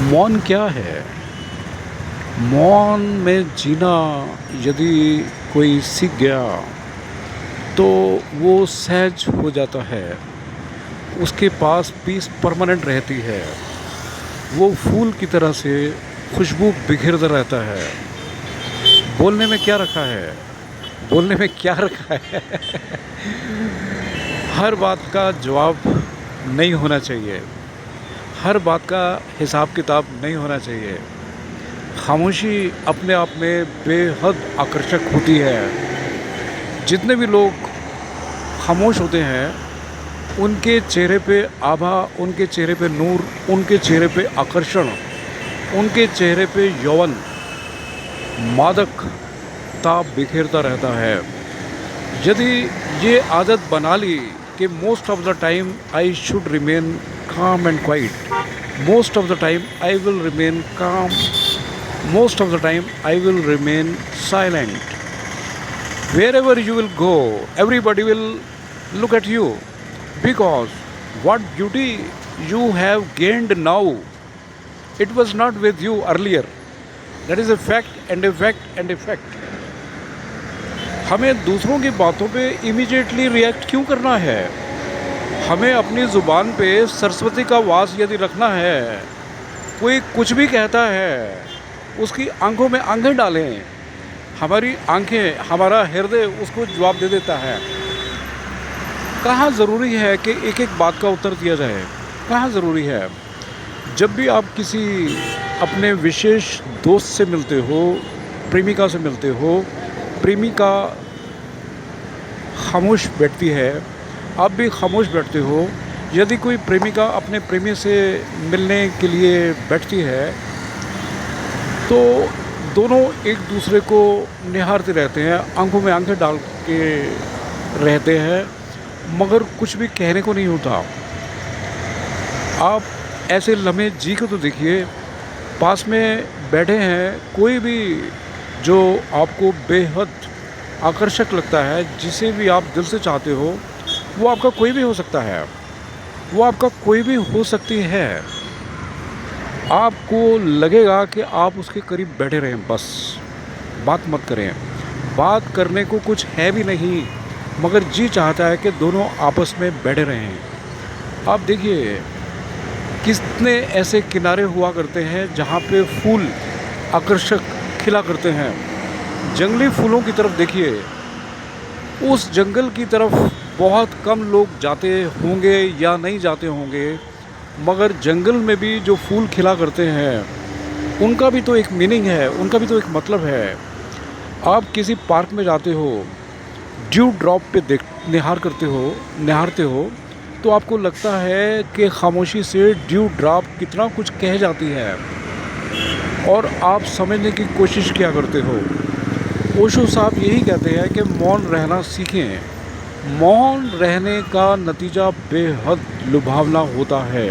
मौन क्या है? मौन में जीना यदि कोई सीख गया तो वो सहज हो जाता है। उसके पास पीस परमानेंट रहती है। वो फूल की तरह से खुशबू बिखेरता रहता है। बोलने में क्या रखा है? बोलने में क्या रखा है? हर बात का जवाब नहीं होना चाहिए। हर बात का हिसाब किताब नहीं होना चाहिए। खामोशी अपने आप में बेहद आकर्षक होती है। जितने भी लोग खामोश होते हैं उनके चेहरे पे आभा, उनके चेहरे पे नूर, उनके चेहरे पे आकर्षण, उनके चेहरे पे यौवन, मादकता बिखेरता रहता है। यदि ये आदत बना ली कि most of the time I should remain calm and quiet, most of the time I will remain calm, most of the time I will remain silent. Wherever you will go, everybody will look at you, because what beauty you have gained now, it was not with you earlier. That is a fact and a fact and a fact. हमें दूसरों की बातों पे immediately react क्यों करना है? हमें अपनी ज़ुबान पे सरस्वती का वास यदि रखना है, कोई कुछ भी कहता है उसकी आंखों में आंखें डालें। हमारी आंखें, हमारा हृदय उसको जवाब दे देता है। कहाँ ज़रूरी है कि एक एक बात का उत्तर दिया जाए? कहाँ ज़रूरी है? जब भी आप किसी अपने विशेष दोस्त से मिलते हो, प्रेमिका से मिलते हो, प्रेमिका खामोश बैठती है, आप भी खामोश बैठते हो। यदि कोई प्रेमिका अपने प्रेमी से मिलने के लिए बैठती है तो दोनों एक दूसरे को निहारते रहते हैं, आंखों में आंखें डाल के रहते हैं, मगर कुछ भी कहने को नहीं होता। आप ऐसे लम्हे जी के तो देखिए, पास में बैठे हैं कोई भी जो आपको बेहद आकर्षक लगता है, जिसे भी आप दिल से चाहते हो, वो आपका कोई भी हो सकता है, वो आपका कोई भी हो सकती है। आपको लगेगा कि आप उसके करीब बैठे रहें, बस बात मत करें। बात करने को कुछ है भी नहीं, मगर जी चाहता है कि दोनों आपस में बैठे रहें। आप देखिए कितने ऐसे किनारे हुआ करते हैं जहाँ पे फूल आकर्षक खिला करते हैं। जंगली फूलों की तरफ देखिए, उस जंगल की तरफ बहुत कम लोग जाते होंगे या नहीं जाते होंगे, मगर जंगल में भी जो फूल खिला करते हैं उनका भी तो एक मीनिंग है, उनका भी तो एक मतलब है। आप किसी पार्क में जाते हो, ड्यू ड्रॉप पे निहारते हो तो आपको लगता है कि खामोशी से ड्यू ड्रॉप कितना कुछ कह जाती है, और आप समझने की कोशिश किया करते हो। ओशो साहब यही कहते हैं कि मौन रहना सीखें। मौन रहने का नतीजा बेहद लुभावना होता है।